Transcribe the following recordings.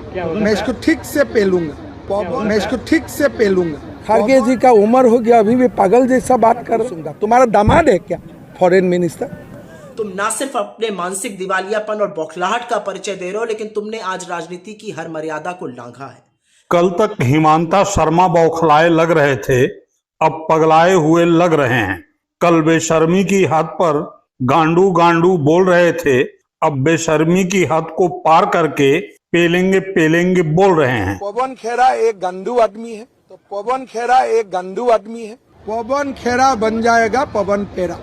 मैं इसको ठीक से पेलूंगा, मैं इसको ठीक से पेलूंगा। खड़गे जी का उम्र हो गया, अभी भी पागल जैसा बात कर रहा। तुम्हारा दामाद है क्या फॉरेन मिनिस्टर? तुम ना सिर्फ अपने मानसिक दिवालियापन और बौखलाहट का परिचय दे रहे हो, लेकिन तुमने आज राजनीति की हर मर्यादा को लांघा है। कल तक हिमांता शर्मा बौखलाए लग रहे थे, अब पगलाए हुए लग रहे हैं। कल बेशर्मी की हद पर गांडू गांडू बोल रहे थे, अब बेशर्मी की हद को पार करके पेलेंगे पेलेंगे बोल रहे हैं। पवन खेरा एक गंदू आदमी है, तो पवन खेरा एक गंदू आदमी है। पवन खेरा बन जाएगा पवन पेरा।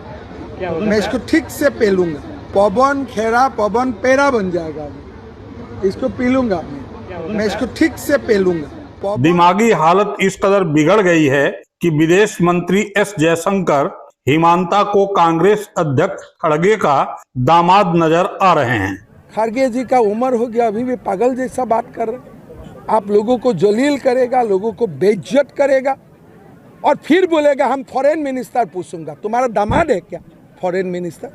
मैं इसको ठीक से पेलूंगा। पवन खेरा पवन पेरा बन जाएगा। इसको पीलूंगा मैं इसको ठीक से पेलूंगा। दिमागी हालत इस कदर बिगड़ गई है कि विदेश मंत्री एस जयशंकर हिमांता को कांग्रेस अध्यक्ष खड़गे का दामाद नजर आ रहे हैं। खड़गे जी का उम्र हो गया, अभी भी पागल जैसा बात कर रहे। आप लोगों को जलील करेगा, लोगों को बेइज्जत करेगा और फिर बोलेगा हम फॉरेन मिनिस्टर पूछूंगा। तुम्हारा दामाद है क्या फॉरेन मिनिस्टर?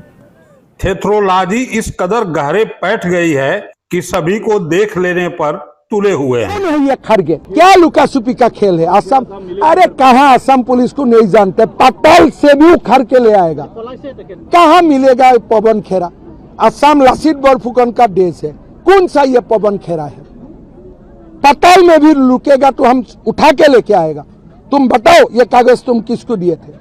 थेथरोलॉजी इस कदर गहरे बैठ गई है कि सभी को देख लेने पर तुले हुए हैं। कौन है ये खड़गे? क्या लुका छुपी का खेल है? असम, अरे कहाँ असम पुलिस को नहीं जानते? पटल से भी उखड़ के ले आएगा। कहाँ मिलेगा पवन खेरा? असम लसित बोरफुकन का देश है, कौन सा ये पवन खेरा है? पटल में भी लुकेगा तो हम उठा के लेके आएगा। तुम बताओ ये कागज तुम किसको दिए थे?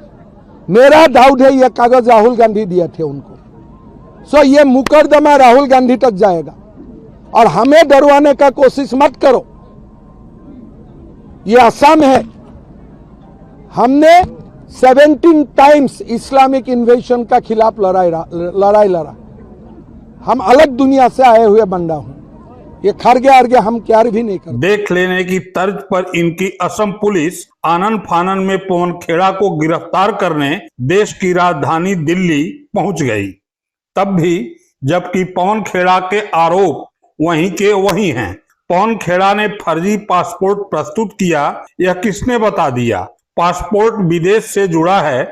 मेरा डाउट है ये कागज राहुल गांधी दिए थे उनको। सो ये मुकदमा राहुल गांधी तक जाएगा और हमें डरवाने का कोशिश मत करो। ये असम है, हमने 17 टाइम्स इस्लामिक इन्वेजन का खिलाफ लड़ाई लड़ा। हम अलग दुनिया से आए हुए बंदा हूं। ये खड़गे आरगे हम क्या भी नहीं करते। देख लेने की तर्ज पर इनकी असम पुलिस आनन फानन में पवन खेड़ा को गिरफ्तार करने देश की राजधानी दिल्ली पहुंच गई। तब भी जबकि पवन खेड़ा के आरोप वहीं के वहीं हैं। पवन खेड़ा ने फर्जी पासपोर्ट प्रस्तुत किया, यह किसने बता दिया? पासपोर्ट विदेश से जुड़ा है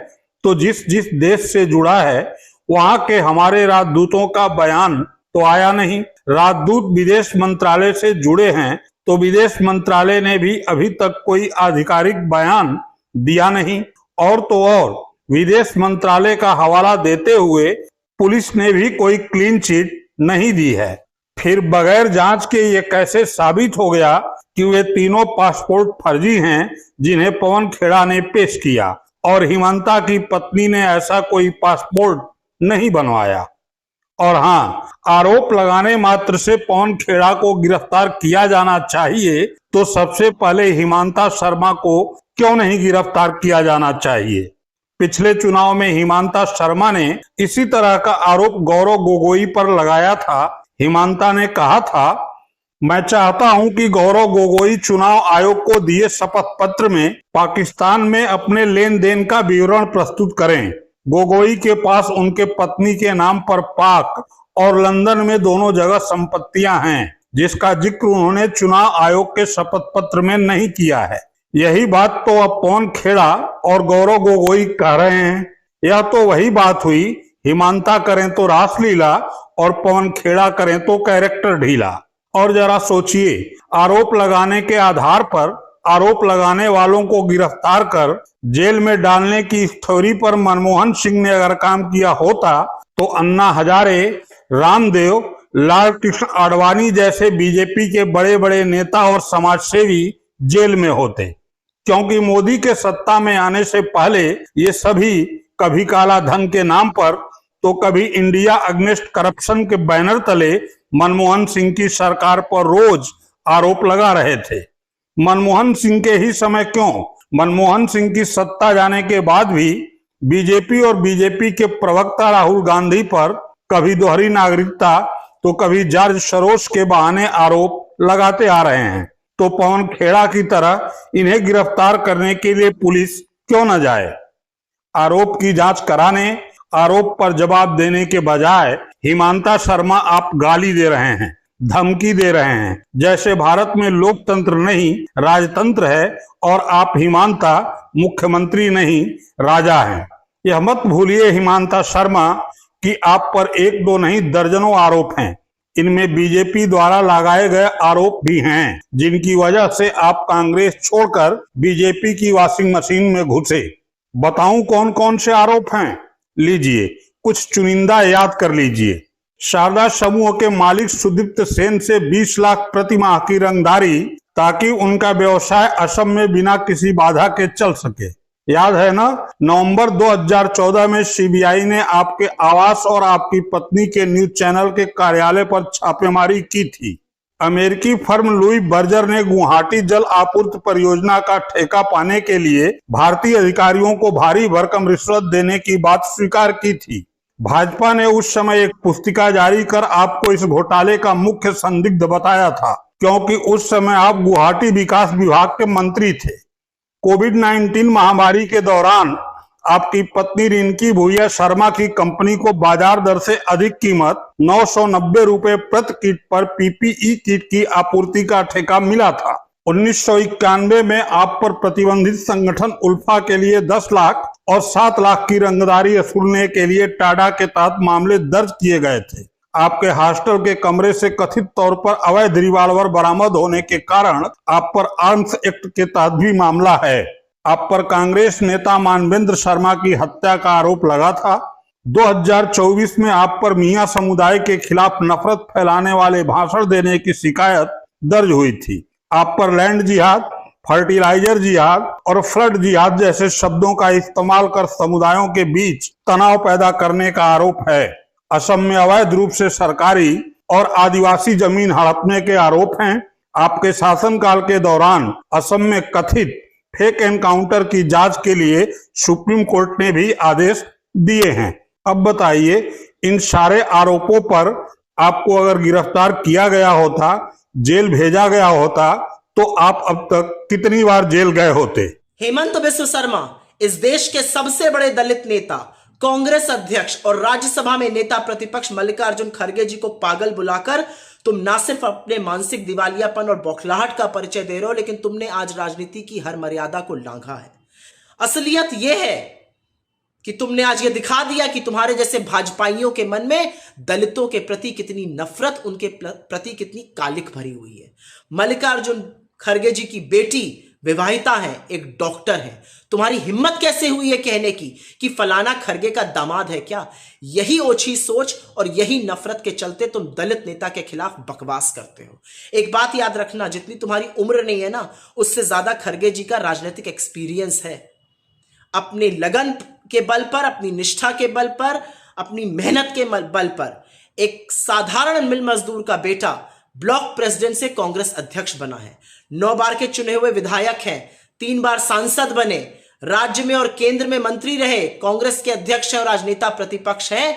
तो जिस जिस देश से जुड़ा है वहां के हमारे राजदूतों का बयान तो आया नहीं। राजदूत विदेश मंत्रालय से जुड़े हैं तो विदेश मंत्रालय ने भी अभी तक कोई आधिकारिक बयान दिया नहीं। और तो और विदेश मंत्रालय का हवाला देते हुए पुलिस ने भी कोई क्लीन चिट नहीं दी है। फिर बगैर जांच के ये कैसे साबित हो गया कि वे तीनों पासपोर्ट फर्जी हैं जिन्हें पवन खेड़ा ने पेश किया और हिमांता की पत्नी ने ऐसा कोई पासपोर्ट नहीं बनवाया? और हाँ, आरोप लगाने मात्र से पवन खेड़ा को गिरफ्तार किया जाना चाहिए तो सबसे पहले हिमांता शर्मा को क्यों नहीं गिरफ्तार किया जाना चाहिए? पिछले चुनाव में हिमांता शर्मा ने इसी तरह का आरोप गौरव गोगोई पर लगाया था। हिमांता ने कहा था, मैं चाहता हूं कि गौरव गोगोई चुनाव आयोग को दिए शपथ पत्र में पाकिस्तान में अपने लेन देन का विवरण प्रस्तुत करें। गोगोई के पास उनके पत्नी के नाम पर पाक और लंदन में दोनों जगह संपत्तियां हैं, जिसका जिक्र उन्होंने चुनाव आयोग के शपथ पत्र में नहीं किया है। यही बात तो अब पवन खेड़ा और गौरव गोगोई कह रहे हैं। यह तो वही बात हुई, हिमांता करें तो रासलीला और पवन खेड़ा करें तो कैरेक्टर ढीला। और जरा सोचिए, आरोप लगाने के आधार पर आरोप लगाने वालों को गिरफ्तार कर जेल में डालने की थ्योरी पर मनमोहन सिंह ने अगर काम किया होता तो अन्ना हजारे, रामदेव, लाल कृष्ण आडवाणी जैसे बीजेपी के बड़े बड़े नेता और समाजसेवी जेल में होते। क्योंकि मोदी के सत्ता में आने से पहले ये सभी कभी काला धन के नाम पर तो कभी इंडिया अगेंस्ट करप्शन के बैनर तले मनमोहन सिंह की सरकार पर रोज आरोप लगा रहे थे। मनमोहन सिंह के ही समय क्यों, मनमोहन सिंह की सत्ता जाने के बाद भी बीजेपी और बीजेपी के प्रवक्ता राहुल गांधी पर कभी दोहरी नागरिकता तो कभी जॉर्ज सरोस के बहाने आरोप लगाते आ रहे हैं। तो पवन खेड़ा की तरह इन्हें गिरफ्तार करने के लिए पुलिस क्यों न जाए? आरोप की जांच कराने, आरोप पर जवाब देने के बजाय हिमांता शर्मा आप गाली दे रहे हैं, धमकी दे रहे हैं, जैसे भारत में लोकतंत्र नहीं राजतंत्र है और आप हिमांता मुख्यमंत्री नहीं राजा हैं। यह मत भूलिए हिमांता शर्मा कि आप पर एक दो नहीं दर्जनों आरोप हैं। इनमें बीजेपी द्वारा लगाए गए आरोप भी हैं, जिनकी वजह से आप कांग्रेस छोड़कर बीजेपी की वॉशिंग मशीन में घुसे। बताऊं कौन कौन से आरोप हैं? लीजिए कुछ चुनिंदा याद कर लीजिए। शारदा समूह के मालिक सुदीप्त सेन से 20 लाख प्रति माह की रंगदारी, ताकि उनका व्यवसाय असम में बिना किसी बाधा के चल सके। याद है ना? नवंबर 2014 में सीबीआई ने आपके आवास और आपकी पत्नी के न्यूज चैनल के कार्यालय पर छापेमारी की थी। अमेरिकी फर्म लुई बर्जर ने गुवाहाटी जल आपूर्ति परियोजना का ठेका पाने के लिए भारतीय अधिकारियों को भारी भरकम रिश्वत देने की बात स्वीकार की थी। भाजपा ने उस समय एक पुस्तिका जारी कर आपको इस घोटाले का मुख्य संदिग्ध बताया था, क्योंकि उस समय आप गुवाहाटी विकास विभाग के मंत्री थे। कोविड-19 महामारी के दौरान आपकी पत्नी रिंकी भूया शर्मा की कंपनी को बाजार दर से अधिक कीमत 990 रुपए प्रति किट पर पीपीई किट की आपूर्ति का ठेका मिला था। 1991 में आप पर प्रतिबंधित संगठन उल्फा के लिए 10 लाख और 7 लाख की रंगदारी वसूलने के लिए टाडा के तहत मामले दर्ज किए गए थे। आपके हॉस्टल के कमरे से कथित तौर पर अवैध रिवाल्वर बरामद होने के कारण आप पर आर्म्स एक्ट के तहत भी मामला है। आप पर कांग्रेस नेता मानवेंद्र शर्मा की हत्या का आरोप लगा था। 2024 में आप पर मियां समुदाय के खिलाफ नफरत फैलाने वाले भाषण देने की शिकायत दर्ज हुई थी। आप पर लैंड जिहाद, फर्टिलाइजर जिहाद और फ्लड जिहाद जैसे शब्दों का इस्तेमाल कर समुदायों के बीच तनाव पैदा करने का आरोप है। असम में अवैध रूप से सरकारी और आदिवासी जमीन हड़पने के आरोप हैं। आपके शासनकाल के दौरान असम में कथित फेक एनकाउंटर की जांच के लिए सुप्रीम कोर्ट ने भी आदेश दिए हैं। अब बताइए, इन सारे आरोपों पर आपको अगर गिरफ्तार किया गया होता, जेल भेजा गया होता, तो आप अब तक कितनी बार जेल गए होते? हेमंत बिस्व शर्मा इस देश के सबसे बड़े दलित नेता, कांग्रेस अध्यक्ष और राज्यसभा में नेता प्रतिपक्ष मल्लिकार्जुन खड़गे जी को पागल बुलाकर तुम ना सिर्फ अपने मानसिक दिवालियापन और बौखलाहट का परिचय दे रहे हो, लेकिन तुमने आज राजनीति की हर मर्यादा को लांघा है। असलियत यह है कि तुमने आज यह दिखा दिया कि तुम्हारे जैसे भाजपाइयों के मन में दलितों के प्रति कितनी नफरत, उनके प्रति कितनी कालिख भरी हुई है। मल्लिकार्जुन खड़गे जी की बेटी विवाहिता है, एक डॉक्टर है। तुम्हारी हिम्मत कैसे हुई है कहने की कि फलाना खड़गे का दामाद है क्या? यही ओछी सोच और यही नफरत के चलते तुम दलित नेता के खिलाफ बकवास करते हो। एक बात याद रखना, जितनी तुम्हारी उम्र नहीं है ना, उससे ज्यादा खड़गे जी का राजनीतिक एक्सपीरियंस है। अपने लगन के बल पर, अपनी निष्ठा के बल पर, अपनी मेहनत के बल पर एक साधारण मिल मजदूर का बेटा ब्लॉक प्रेसिडेंट से कांग्रेस अध्यक्ष बना है। 9 बार के चुने हुए विधायक हैं, 3 बार सांसद बने, राज्य में और केंद्र में मंत्री रहे, कांग्रेस के अध्यक्ष हैं और आज नेता प्रतिपक्ष हैं।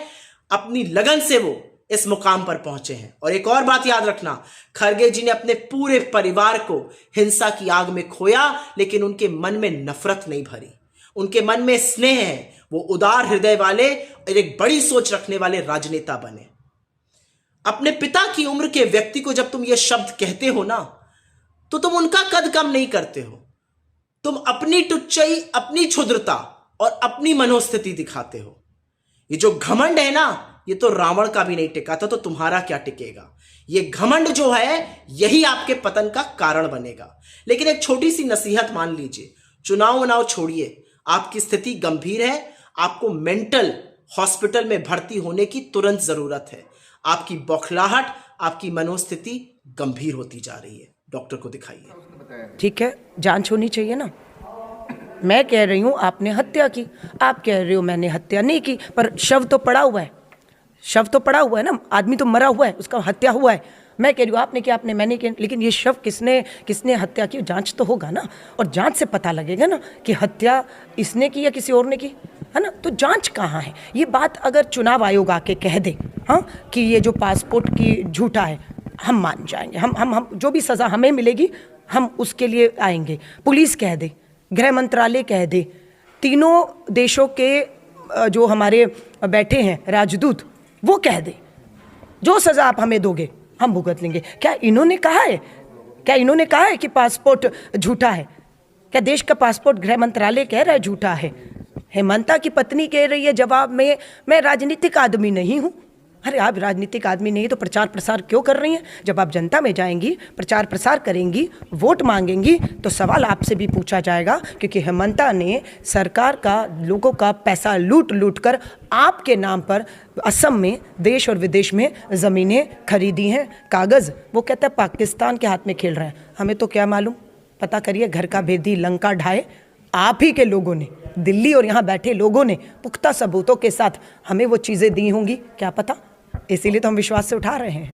अपनी लगन से वो इस मुकाम पर पहुंचे हैं। और एक और बात याद रखना, खड़गे जी ने अपने पूरे परिवार को हिंसा की आग में खोया, लेकिन उनके मन में नफरत नहीं भरी, उनके मन में स्नेह है। वो उदार हृदय वाले और एक बड़ी सोच रखने वाले राजनेता बने। अपने पिता की उम्र के व्यक्ति को जब तुम ये शब्द कहते हो ना, तो तुम उनका कद कम नहीं करते हो। तुम अपनी टुच्चाई, अपनी क्षुद्रता और अपनी मनोस्थिति दिखाते हो। ये जो घमंड है ना, ये तो रावण का भी नहीं टिका था, तो तुम्हारा क्या टिकेगा? ये घमंड जो है, यही आपके पतन का कारण बनेगा। लेकिन एक छोटी सी नसीहत मान लीजिए, चुनाव छोड़िए, आपकी स्थिति गंभीर है, आपको मेंटल हॉस्पिटल में भर्ती होने की तुरंत जरूरत है। आपकी बौखलाहट, आपकी मनोस्थिति गंभीर होती जा रही है। डॉक्टर को दिखाइए। ठीक है, जांच होनी चाहिए ना। मैं कह रही हूँ आपने हत्या की, आप कह रहे हो मैंने हत्या नहीं की, पर शव तो पड़ा हुआ है, शव तो पड़ा हुआ है ना, आदमी तो मरा हुआ है, उसका हत्या हुआ है। मैं कह रही हूँ आपने किया, आपने मैंने किया, लेकिन ये शव किसने हत्या की, जांच तो होगा ना, और जांच से पता लगेगा ना कि हत्या इसने की या किसी और ने की, है ना। तो जांच कहाँ है? ये बात अगर चुनाव आयोग आके कह दे, हाँ, कि ये जो पासपोर्ट की झूठा है, हम मान जाएंगे, हम जो भी सज़ा हमें मिलेगी हम उसके लिए आएंगे। पुलिस कह दे, गृह मंत्रालय कह दे, तीनों देशों के जो हमारे बैठे हैं राजदूत, वो कह दे, जो सज़ा आप हमें दोगे हम भुगत लेंगे। क्या इन्होंने कहा है? क्या इन्होंने कहा है कि पासपोर्ट झूठा है? क्या देश का पासपोर्ट गृह मंत्रालय कह रहा है झूठा है? हेमंता की पत्नी कह रही है जवाब में, मैं राजनीतिक आदमी नहीं हूँ, अरे आप राजनीतिक आदमी नहीं तो प्रचार प्रसार क्यों कर रही हैं? जब आप जनता में जाएंगी, प्रचार प्रसार करेंगी, वोट मांगेंगी, तो सवाल आपसे भी पूछा जाएगा, क्योंकि हेमंता ने सरकार का, लोगों का पैसा लूट लूट कर आपके नाम पर असम में देश और विदेश में ज़मीनें खरीदी हैं। कागज़ वो कहता है पाकिस्तान के हाथ में खेल रहे हैं, हमें तो क्या मालूम। पता करिए, घर का भेदी लंका ढाए आप ही के लोगों ने, दिल्ली और यहाँ बैठे लोगों ने पुख्ता सबूतों के साथ हमें वो चीज़ें दी होंगी, क्या पता। इसीलिए तो हम विश्वास से उठा रहे हैं।